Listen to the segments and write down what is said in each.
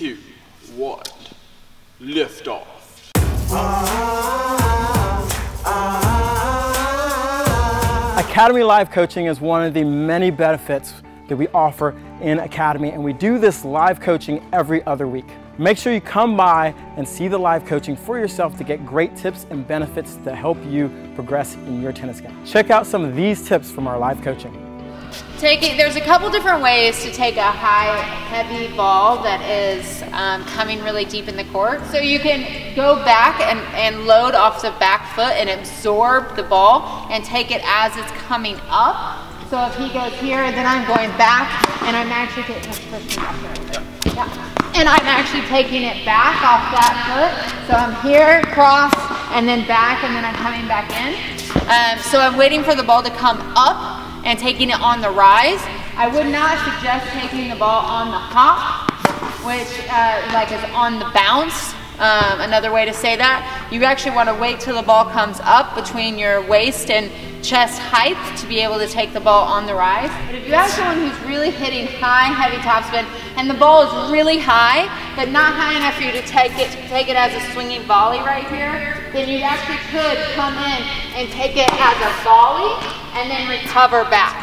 2, 1, lift off. Academy Live Coaching is one of the many benefits that we offer in Academy, and we do this live coaching every other week. Make sure you come by and see the live coaching for yourself to get great tips and benefits to help you progress in your tennis game. Check out some of these tips from our live coaching. There's a couple different ways to take a high, heavy ball that is coming really deep in the court. So you can go back and load off the back foot and absorb the ball and take it as it's coming up. So if he goes here, then I'm going back and I'm actually taking and I'm actually taking it back off that foot. So I'm here, cross, and then back, and then I'm coming back in. So I'm waiting for the ball to come up and taking it on the rise. I would not suggest taking the ball on the hop, which like is on the bounce. Another way to say that, you actually want to wait till the ball comes up between your waist and chest height to be able to take the ball on the rise. But if you have someone who's really hitting high, heavy topspin, and the ball is really high, but not high enough for you to take it as a swinging volley right here, then you actually could come in and take it as a volley and then recover back.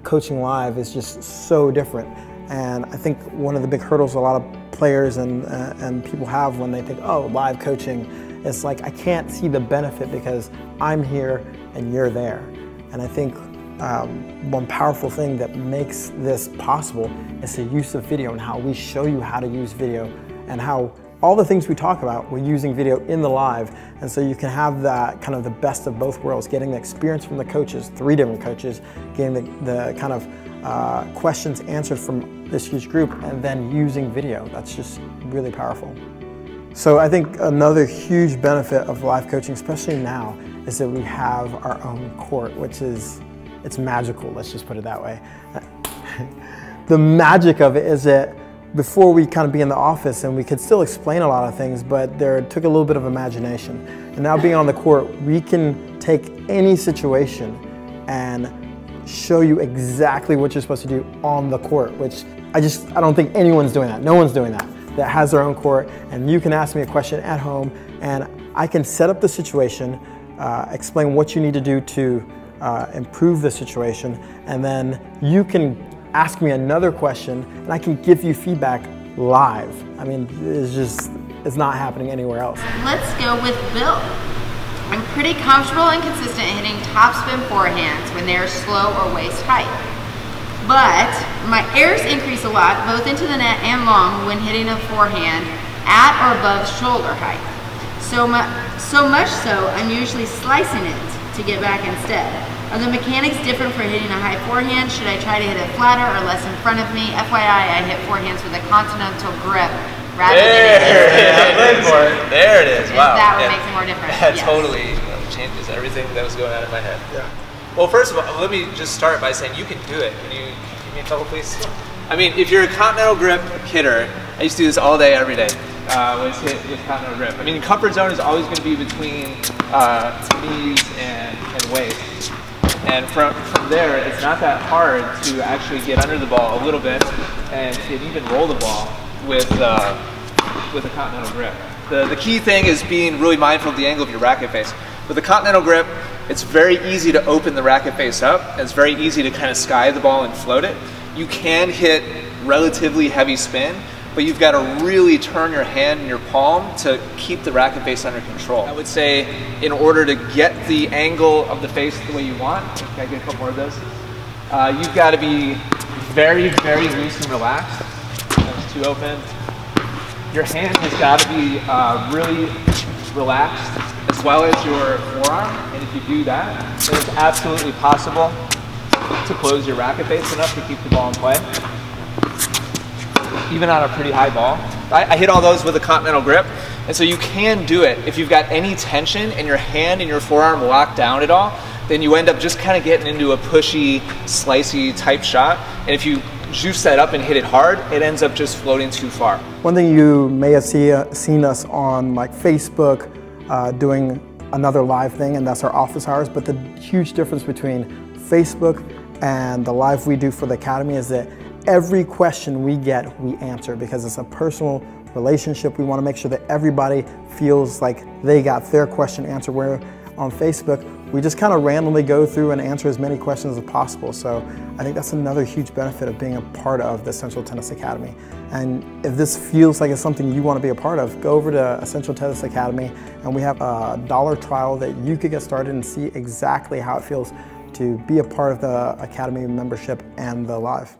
Coaching live is just so different, and I think one of the big hurdles a lot of players and people have when they think, oh, live coaching, it's like I can't see the benefit because I'm here and you're there. And I think one powerful thing that makes this possible is the use of video and how we show you how to use video and how all the things we talk about, we're using video in the live. And so you can have that kind of the best of both worlds, getting the experience from the coaches, 3 different coaches, getting the kind of questions answered from this huge group, and then using video. That's just really powerful. So I think another huge benefit of live coaching, especially now, is that we have our own court, which is, it's magical, let's just put it that way. The magic of it is that before we kind of be in the office and we could still explain a lot of things, but there took a little bit of imagination. And now being on the court, we can take any situation and show you exactly what you're supposed to do on the court, which I don't think anyone's doing that. No one's doing that has their own court, and you can ask me a question at home and I can set up the situation, explain what you need to do to improve the situation, and then you can ask me another question and I can give you feedback live. I mean, it's not happening anywhere else. Let's go with Bill. I'm pretty comfortable and consistent hitting topspin forehands when they're slow or waist height. But my airs increase a lot, both into the net and long, when hitting a forehand at or above shoulder height. So much so, I'm usually slicing it to get back instead. Are the mechanics different for hitting a high forehand? Should I try to hit it flatter or less in front of me? FYI, I hit forehands with a Continental Grip rather than There it is. Wow. That would make it more different. That yes. totally changes everything that was going on in my head. Yeah. Well, first of all, let me just start by saying you can do it. Can you give me a couple, please? I mean, if you're a Continental Grip hitter, I used to do this all day, every day. Was hit with Continental Grip. I mean, comfort zone is always going to be between knees and waist. And from there, it's not that hard to actually get under the ball a little bit and to even roll the ball with a Continental Grip. The key thing is being really mindful of the angle of your racket face. With a Continental Grip, it's very easy to open the racket face up. It's very easy to kind of sky the ball and float it. You can hit relatively heavy spin, but you've got to really turn your hand and your palm to keep the racket face under control. I would say in order to get the angle of the face the way you want, can I get a couple more of those? You've got to be very, very loose and relaxed. That's too open. Your hand has got to be really relaxed, as well as your forearm, and if you do that, then it's absolutely possible to close your racket face enough to keep the ball in play, even on a pretty high ball. I hit all those with a Continental Grip, and so you can do it. If you've got any tension and your hand and your forearm locked down at all, then you end up just kind of getting into a pushy, slicey type shot, and if you juice that up and hit it hard, it ends up just floating too far. One thing you may have seen us on like Facebook doing another live thing, and that's our office hours, but the huge difference between Facebook and the live we do for the Academy is that every question we get, we answer, because it's a personal relationship. We want to make sure that everybody feels like they got their question answered. Where on Facebook, we just kind of randomly go through and answer as many questions as possible. So I think that's another huge benefit of being a part of the Essential Tennis Academy. And if this feels like it's something you want to be a part of, go over to Essential Tennis Academy, and we have a $1 trial that you could get started and see exactly how it feels to be a part of the Academy membership and the Live.